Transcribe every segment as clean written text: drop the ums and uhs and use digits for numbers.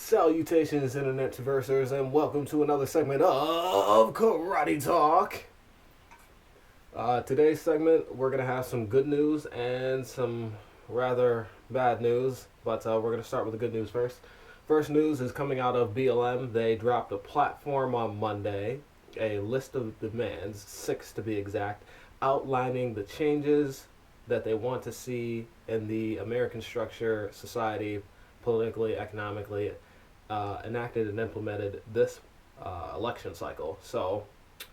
Salutations, internet traversers, and welcome to another segment of Karate Talk. Today's segment, we're going to have some good news and some rather bad news, but we're going to start with the good news first. First news is coming out of BLM. They dropped a platform on Monday, a list of demands, 6 to be exact, outlining the changes that they want to see in the American structure, society, politically, economically, enacted and implemented this election cycle. So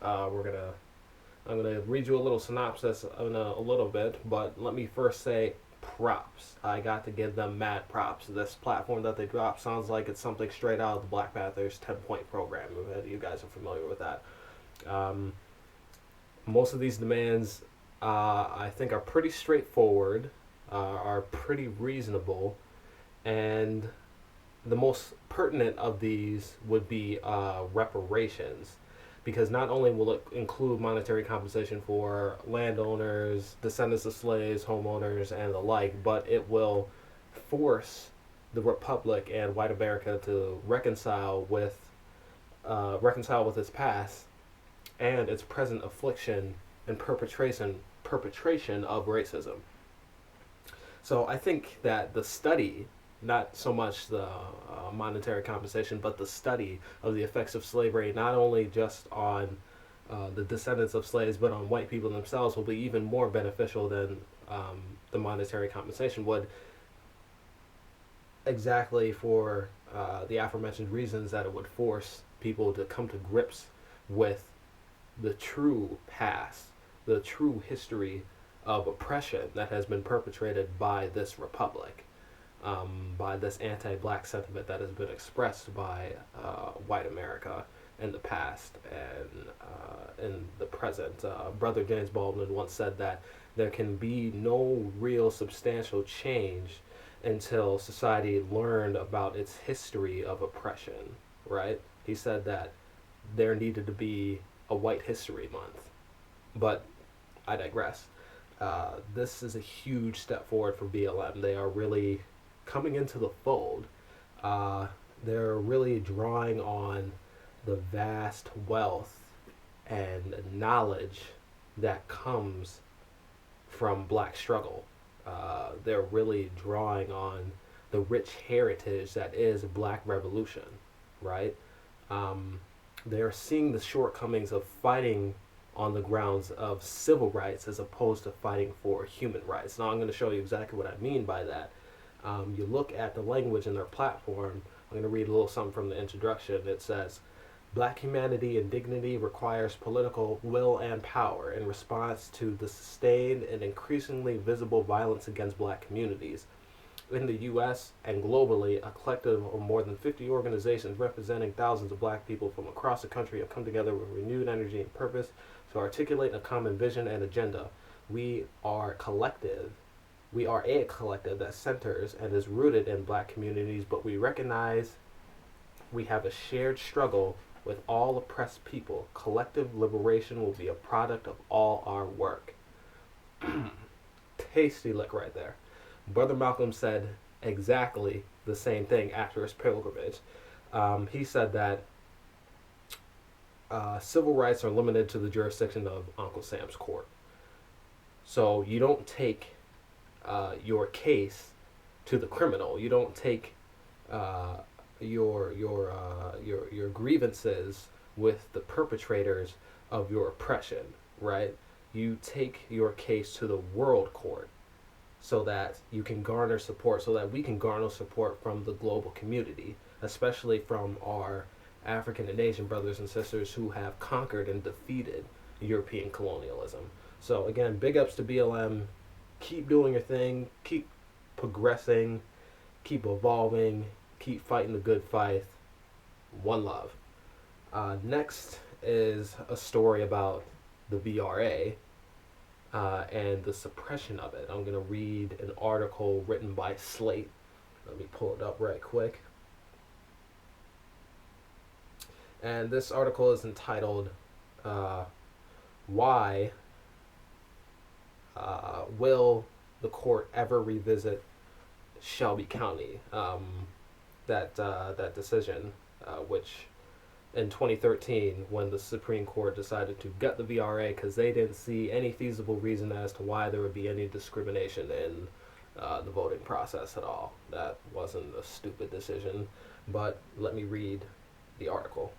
I'm gonna read you a little synopsis in a little bit, but let me first say props. I got to give them mad props. This platform that they dropped sounds like it's something straight out of the Black Panther's 10-point program. You guys are familiar with that. Most of these demands, I think, are pretty straightforward, are pretty reasonable, and the most pertinent of these would be reparations, because not only will it include monetary compensation for landowners, descendants of slaves, homeowners, and the like, but it will force the Republic and white America to reconcile with its past and its present affliction and perpetration of racism. So I think that the study, not so much the monetary compensation, but the study of the effects of slavery, not only just on the descendants of slaves, but on white people themselves, will be even more beneficial than the monetary compensation would, exactly for the aforementioned reasons that it would force people to come to grips with the true past, the true history of oppression that has been perpetrated by this republic, by this anti-black sentiment that has been expressed by white America in the past and in the present. Brother James Baldwin once said that there can be no real substantial change until society learned about its history of oppression, right? He said that there needed to be a White History Month. But I digress. This is a huge step forward for BLM. They are really coming into the fold. They're really drawing on the vast wealth and knowledge that comes from black struggle. They're really drawing on the rich heritage that is black revolution, right? They're seeing the shortcomings of fighting on the grounds of civil rights as opposed to fighting for human rights. Now I'm going to show you exactly what I mean by that. You look at the language in their platform. I'm going to read a little something from the introduction. It says, "Black humanity and dignity requires political will and power in response to the sustained and increasingly visible violence against black communities. In the U.S. and globally, a collective of more than 50 organizations representing thousands of black people from across the country have come together with renewed energy and purpose to articulate a common vision and agenda. We are a collective that centers and is rooted in black communities, but we recognize we have a shared struggle with all oppressed people. Collective liberation will be a product of all our work." Tasty lick right there. Brother Malcolm said exactly the same thing after his pilgrimage. He said that civil rights are limited to the jurisdiction of Uncle Sam's court. So you don't take your case to the criminal. You don't take your grievances with the perpetrators of your oppression, right? You take your case to the world court, so that you can garner support, so that we can garner support from the global community, especially from our African and Asian brothers and sisters who have conquered and defeated European colonialism. So again, big ups to BLM. Keep doing your thing, keep progressing, keep evolving, keep fighting the good fight. One love. Next is a story about the VRA. And the suppression of it. I'm going to read an article written by Slate. Let me pull it up right quick. And this article is entitled, "Why Will the Court Ever Revisit Shelby County?" that decision, which in 2013, when the Supreme Court decided to gut the VRA because they didn't see any feasible reason as to why there would be any discrimination in the voting process at all. That wasn't a stupid decision, but let me read the article.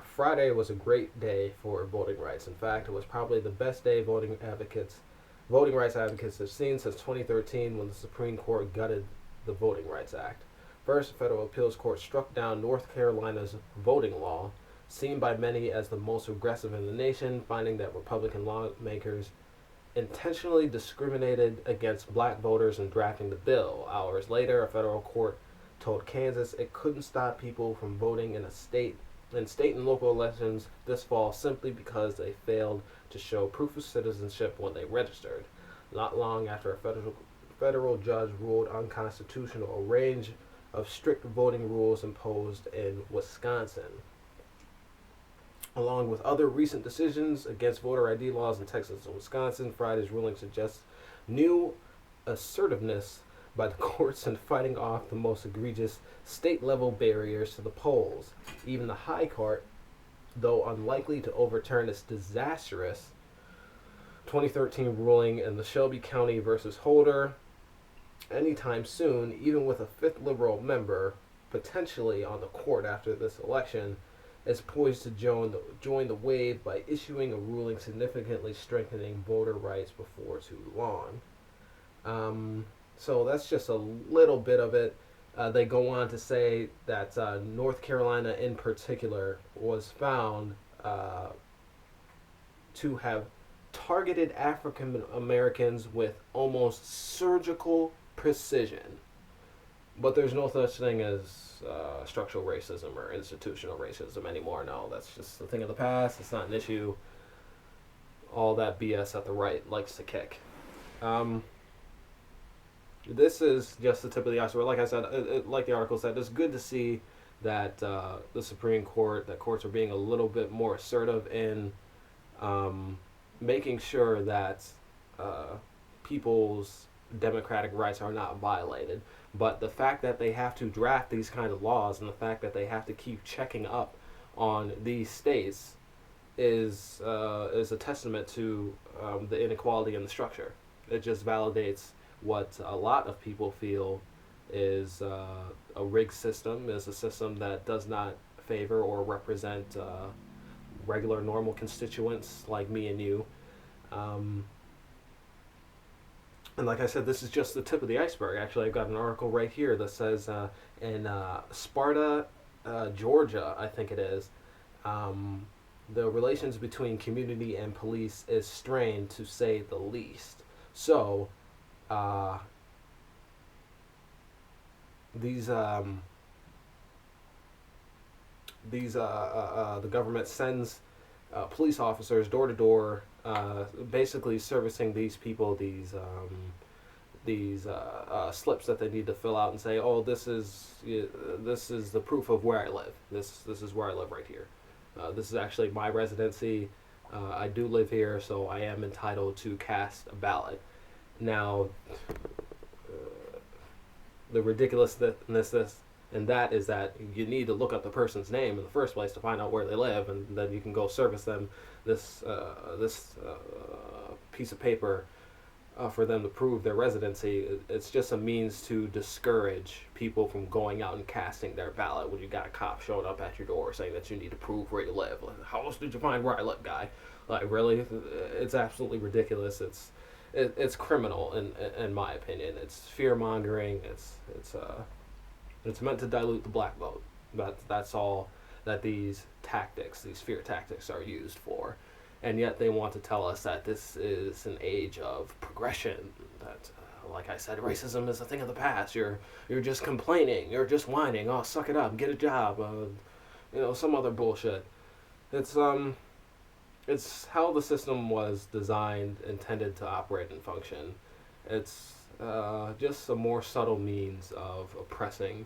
Friday was a great day for voting rights. In fact, it was probably the best day voting rights advocates have seen since 2013 when the Supreme Court gutted the Voting Rights Act. First, the federal appeals court struck down North Carolina's voting law, seen by many as the most regressive in the nation, finding that Republican lawmakers intentionally discriminated against black voters in drafting the bill. Hours later, a federal court told Kansas it couldn't stop people from voting in state and local elections this fall simply because they failed to show proof of citizenship when they registered. Not long after a federal judge ruled unconstitutional a range of strict voting rules imposed in Wisconsin. Along with other recent decisions against voter ID laws in Texas and Wisconsin, Friday's ruling suggests new assertiveness by the courts in fighting off the most egregious state-level barriers to the polls. Even the High Court, though unlikely to overturn its disastrous 2013 ruling in the Shelby County versus Holder anytime soon, even with a fifth liberal member potentially on the court after this election, is poised to join the wave by issuing a ruling significantly strengthening voter rights before too long. So that's just a little bit of it. They go on to say that North Carolina in particular was found to have targeted African Americans with almost surgical precision. But there's no such thing as structural racism or institutional racism anymore. No, that's just a thing of the past. It's not an issue. All that BS that the right likes to kick. This is just the tip of the iceberg. Like I said, like the article said, it's good to see that the Supreme Court, that courts are being a little bit more assertive in making sure that people's democratic rights are not violated. But the fact that they have to draft these kind of laws and the fact that they have to keep checking up on these states is a testament to the inequality in the structure. It just validates what a lot of people feel is a rigged system, is a system that does not favor or represent regular, normal constituents like me and you. And like I said, this is just the tip of the iceberg. Actually, I've got an article right here that says in Sparta, Georgia, I think it is, the relations between community and police is strained, to say the least. So, the government sends police officers door to door, basically servicing these people these slips that they need to fill out and say, oh, this is the proof of where I live. This is where I live right here. This is actually my residency. I do live here, so I am entitled to cast a ballot. Now, the ridiculousness in that is that you need to look up the person's name in the first place to find out where they live, and then you can go service them this piece of paper for them to prove their residency. It's just a means to discourage people from going out and casting their ballot when you got a cop showing up at your door saying that you need to prove where you live. Like, how else did you find where I live, guy? Like, really? It's absolutely ridiculous. It's criminal in my opinion. It's fear mongering. It's meant to dilute the black vote. That's all that these fear tactics, are used for. And yet they want to tell us that this is an age of progression. That, like I said, racism is a thing of the past. You're just complaining. You're just whining. Oh, suck it up. Get a job. Some other bullshit. It's how the system was designed, intended to operate and function. It's just a more subtle means of oppressing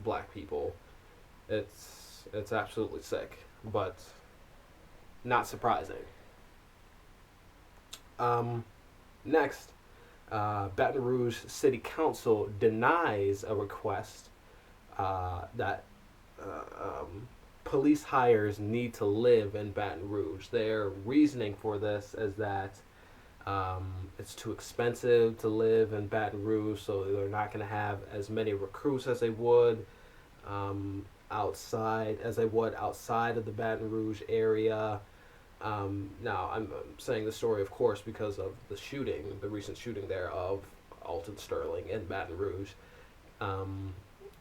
black people. It's absolutely sick, but not surprising. Next, Baton Rouge City Council denies a request that police hires need to live in Baton Rouge. Their reasoning for this is that it's too expensive to live in Baton Rouge, so they're not going to have as many recruits as they would outside of the Baton Rouge area. Now, I'm saying the story, of course, because of the recent shooting there of Alton Sterling in Baton Rouge.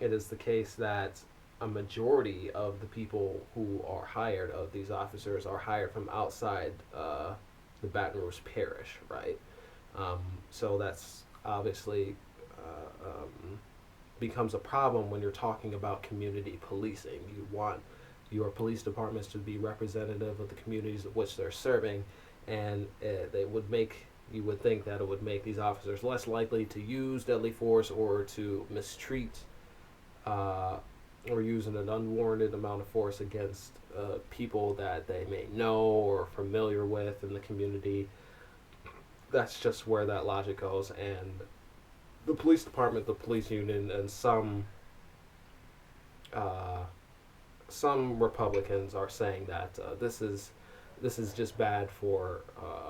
It is the case that a majority of the people who are hired, of these officers, are hired from outside the Baton Rouge parish, right? So that's obviously becomes a problem when you're talking about community policing. You want your police departments to be representative of the communities of which they're serving, and you would think that it would make these officers less likely to use deadly force or to mistreat or use an unwarranted amount of force against people that they may know or familiar with in the community. That's just where that logic goes, and the police department, the police union, and some Republicans are saying that this is just bad for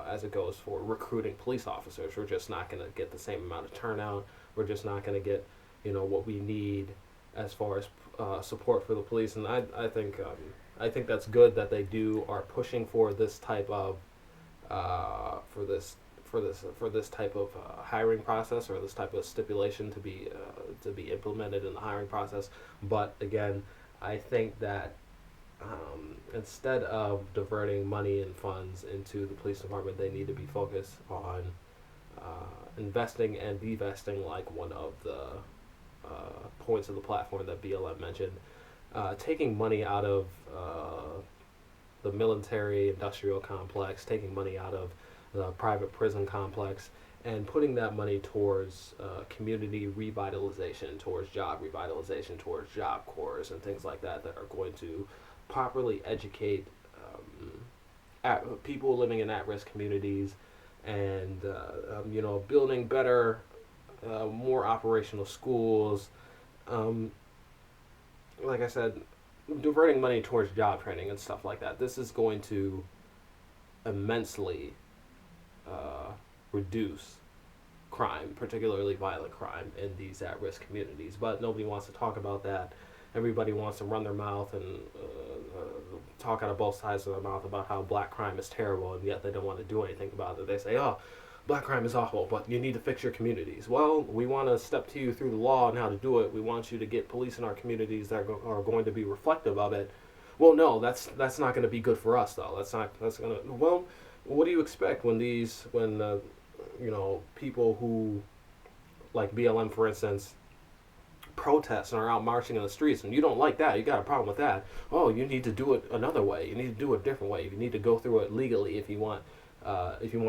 as it goes for recruiting police officers. We're just not going to get the same amount of turnout. We're just not going to get what we need as far as support for the police. And I think that's good that they are pushing for this type of for this type of hiring process, or this type of stipulation to be implemented in the hiring process. But again, I think that instead of diverting money and funds into the police department, they need to be focused on investing and divesting, like one of the points of the platform that BLM mentioned, taking money out of the military industrial complex, taking money out of the private prison complex, and putting that money towards community revitalization, towards job revitalization, towards job corps and things like that are going to properly educate people living in at-risk communities, and building better, more operational schools. Like I said, diverting money towards job training and stuff like that. This is going to immensely reduce crime, particularly violent crime, in these at-risk communities. But nobody wants to talk about that. Everybody wants to run their mouth and talk out of both sides of their mouth about how black crime is terrible, and yet they don't want to do anything about it. They say, oh, black crime is awful, but you need to fix your communities. Well, we want to step to you through the law on how to do it. We want you to get police in our communities that are going to be reflective of it. Well, no, that's not going to be good for us, though. That's going to, well, what do you expect when people who, like BLM, for instance, protest and are out marching in the streets, and you don't like that, you got a problem with that, oh, you need to do it another way, you need to do it a different way, you need to go through it legally if you want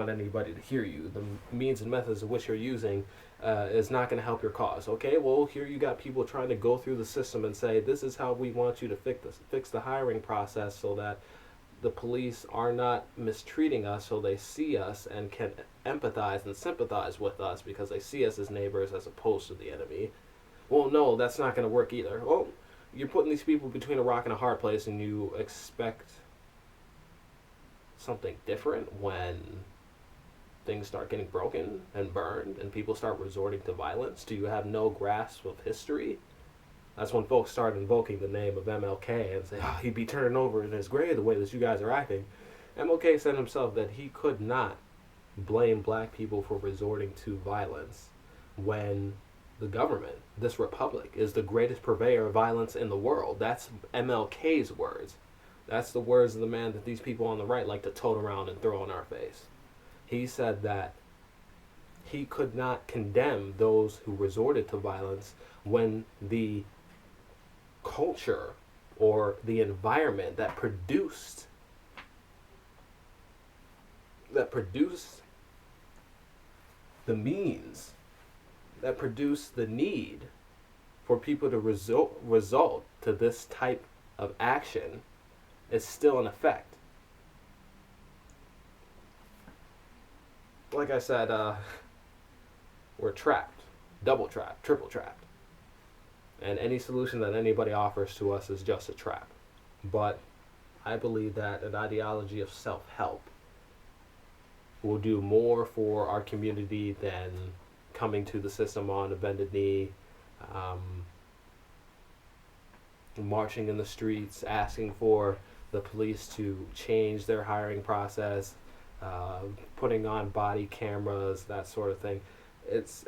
anybody to hear you. The means and methods of which you're using is not going to help your cause. Okay, well, here you got people trying to go through the system and say, this is how we want you to fix the hiring process so that the police are not mistreating us, so they see us and can empathize and sympathize with us because they see us as neighbors as opposed to the enemy. Well, no, that's not going to work either. Well, you're putting these people between a rock and a hard place, and you expect something different when things start getting broken and burned and people start resorting to violence. Do you have no grasp of history? That's when folks start invoking the name of MLK and say, oh, he'd be turning over in his grave the way that you guys are acting. MLK said himself that he could not blame black people for resorting to violence when the government, this republic, is the greatest purveyor of violence in the world. That's MLK's words. That's the words of the man that these people on the right like to tote around and throw in our face. He said that he could not condemn those who resorted to violence when the culture or the environment that produced the means, that produced the need for people to result to this type of action is still in effect. Like I said, we're trapped, double trapped, triple trapped. And any solution that anybody offers to us is just a trap. But I believe that an ideology of self-help will do more for our community than coming to the system on a bended knee, marching in the streets, asking for the police to change their hiring process, putting on body cameras, that sort of thing. It's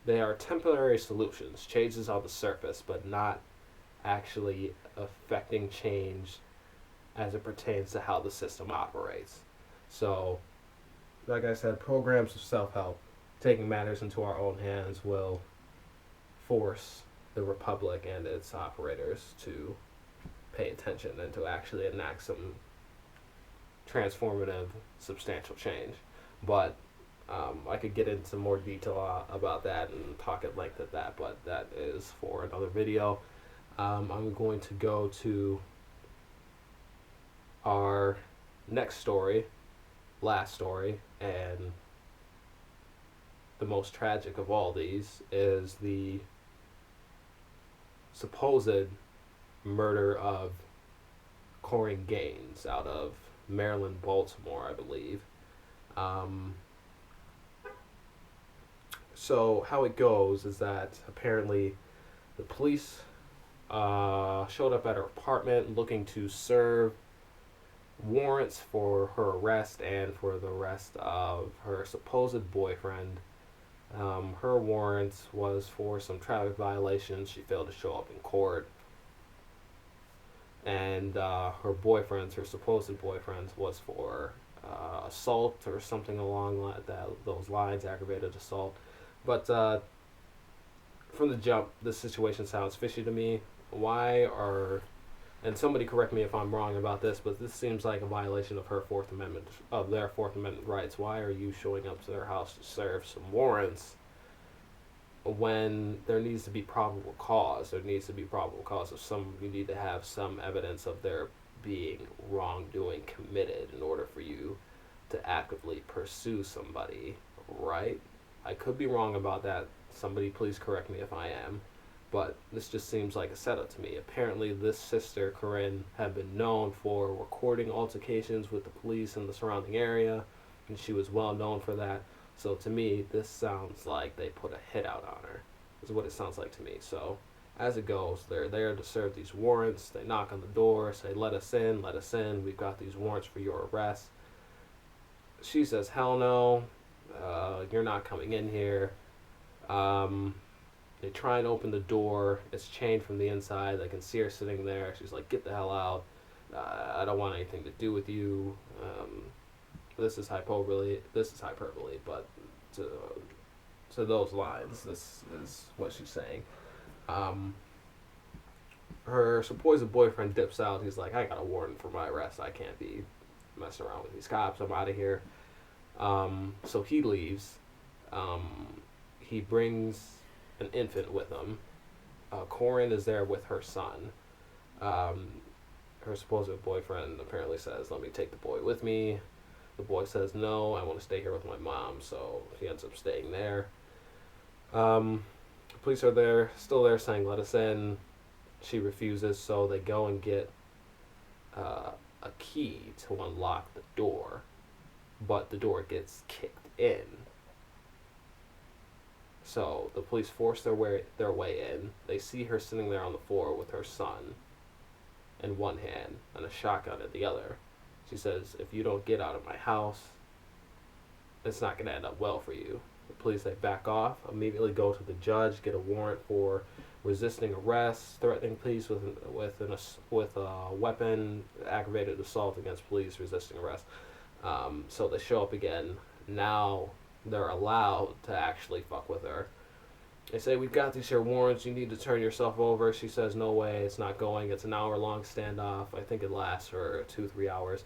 they are temporary solutions, changes on the surface, but not actually affecting change as it pertains to how the system operates. So, like I said, programs of self-help, taking matters into our own hands, will force the republic and its operators to pay attention and to actually enact some transformative, substantial change. But I could get into more detail about that and talk at length at that, but that is for another video. I'm going to go to our next story, last story, and the most tragic of all these is the supposed murder of Korryn Gaines out of Maryland, Baltimore, I believe. So how it goes is that apparently the police showed up at her apartment looking to serve warrants for her arrest and for the arrest of her supposed boyfriend. Her warrant was for some traffic violations. She failed to show up in court. And her supposed boyfriend, was for assault or something along those lines, aggravated assault. But from the jump, this situation sounds fishy to me. And somebody correct me if I'm wrong about this, but this seems like a violation of their Fourth Amendment rights. Why are you showing up to their house to serve some warrants when there needs to be probable cause? There needs to be probable cause you need to have some evidence of there being wrongdoing committed in order for you to actively pursue somebody, right? I could be wrong about that. Somebody please correct me if I am. But this just seems like a setup to me. Apparently this sister, Korryn, had been known for recording altercations with the police in the surrounding area, and she was well known for that. So to me, this sounds like they put a hit out on her, is what it sounds like to me. So as it goes, they're there to serve these warrants. They knock on the door, say, let us in, we've got these warrants for your arrest. She says, hell no, you're not coming in here. They try and open the door. It's chained from the inside. They can see her sitting there. She's like, get the hell out. I don't want anything to do with you. This is hyperbole, but to those lines, this is what she's saying. Her supposed boyfriend dips out. He's like, I got a warrant for my arrest. I can't be messing around with these cops. I'm out of here. So he leaves. He brings an infant with him. Korryn is there with her son. Her supposed boyfriend apparently says, let me take the boy with me. The boy says, no, I want to stay here with my mom, so he ends up staying there. Police are still there saying, let us in. She refuses, so they go and get a key to unlock the door, but the door gets kicked in. So the police force their way in. They see her sitting there on the floor with her son in one hand and a shotgun in the other. She says, if you don't get out of my house, it's not going to end up well for you. The police, they back off, immediately go to the judge, get a warrant for resisting arrest, threatening police with a weapon, aggravated assault against police, resisting arrest. So they show up again. Now they're allowed to actually fuck with her. They say, we've got these here warrants, you need to turn yourself over. She says, no way, it's not going. It's an hour-long standoff. I think it lasts for 2-3 hours.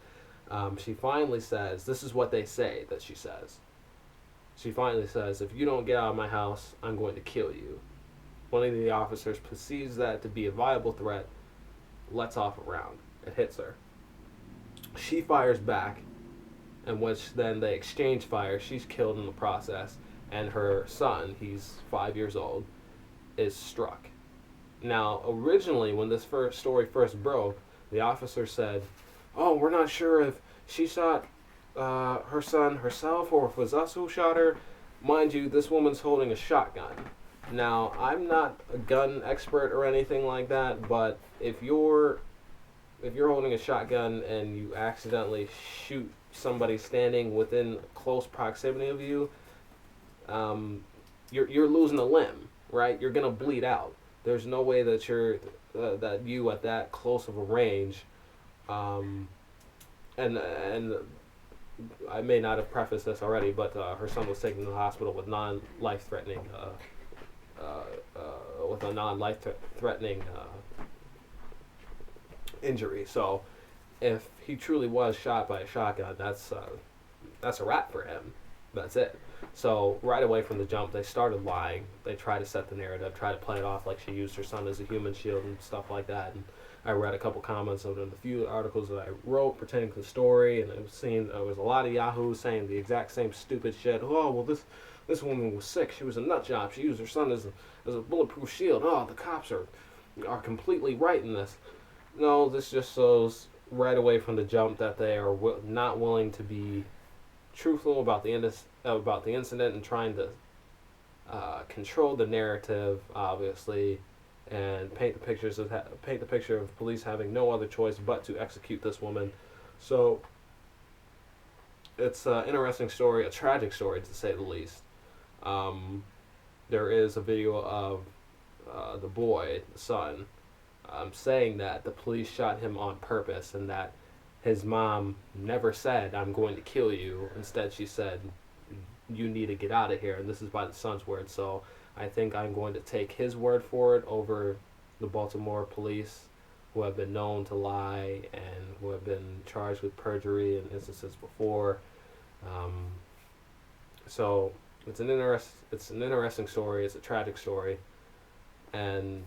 She finally says, this is what they say that she says. She finally says, if you don't get out of my house, I'm going to kill you. One of the officers perceives that to be a viable threat, lets off a round. It hits her. She fires back in which then they exchange fire. She's killed in the process, and her son, he's 5 years old, is struck. Now, originally, when this first story first broke, the officer said, "Oh, we're not sure if she shot her son herself or if it was us who shot her." Mind you, this woman's holding a shotgun. Now, I'm not a gun expert or anything like that, but if you're holding a shotgun and you accidentally shoot somebody standing within close proximity of you, you're losing a limb, right? You're gonna bleed out. There's no way that that you at that close of a range, and I may not have prefaced this already, but her son was taken to the hospital with non-life threatening injury. So, if he truly was shot by a shotgun, that's a wrap for him. That's it. So right away from the jump, they started lying. They tried to set the narrative, try to play it off like she used her son as a human shield and stuff like that. And I read a couple comments of the few articles that I wrote pertaining to the story, and I was seeing there was a lot of yahoos saying the exact same stupid shit. Oh, well, this woman was sick. She was a nut job. She used her son as a bulletproof shield. Oh, the cops are completely right in this. No, this just shows right away from the jump that they are not willing to be truthful about the incident and trying to control the narrative, obviously, and paint the picture of police having no other choice but to execute this woman. So it's an interesting story, a tragic story to say the least. There is a video of the boy, the son, saying that the police shot him on purpose and that his mom never said, "I'm going to kill you." Instead, she said, "You need to get out of here." And this is by the son's word. So I think I'm going to take his word for it over the Baltimore police, who have been known to lie and who have been charged with perjury in instances before. So it's an interesting story. It's a tragic story, and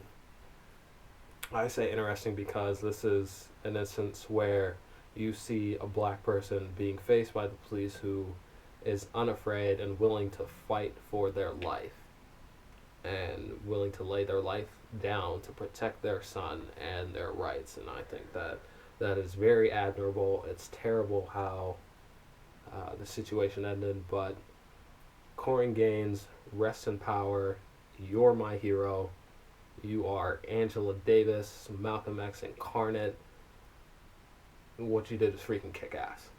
I say interesting because this is an instance where you see a black person being faced by the police who is unafraid and willing to fight for their life and willing to lay their life down to protect their son and their rights. And I think that is very admirable. It's terrible how the situation ended, but Korryn Gaines, rest in power. You're my hero. You are Angela Davis, Malcolm X incarnate. What you did is freaking kick ass.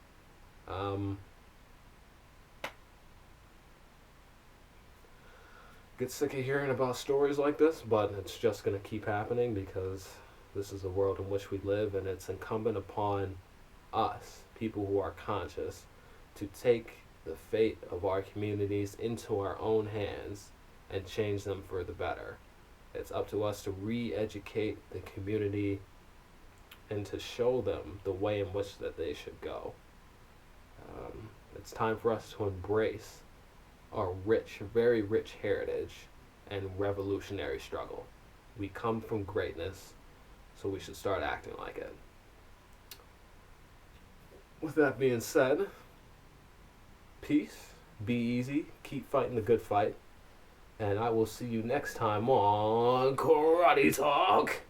Get sick of hearing about stories like this, but it's just going to keep happening because this is the world in which we live, and it's incumbent upon us, people who are conscious, to take the fate of our communities into our own hands and change them for the better. It's up to us to re-educate the community and to show them the way in which that they should go. It's time for us to embrace our rich, very rich heritage and revolutionary struggle. We come from greatness, so we should start acting like it. With that being said, peace, be easy, keep fighting the good fight, and I will see you next time on Karate Talk.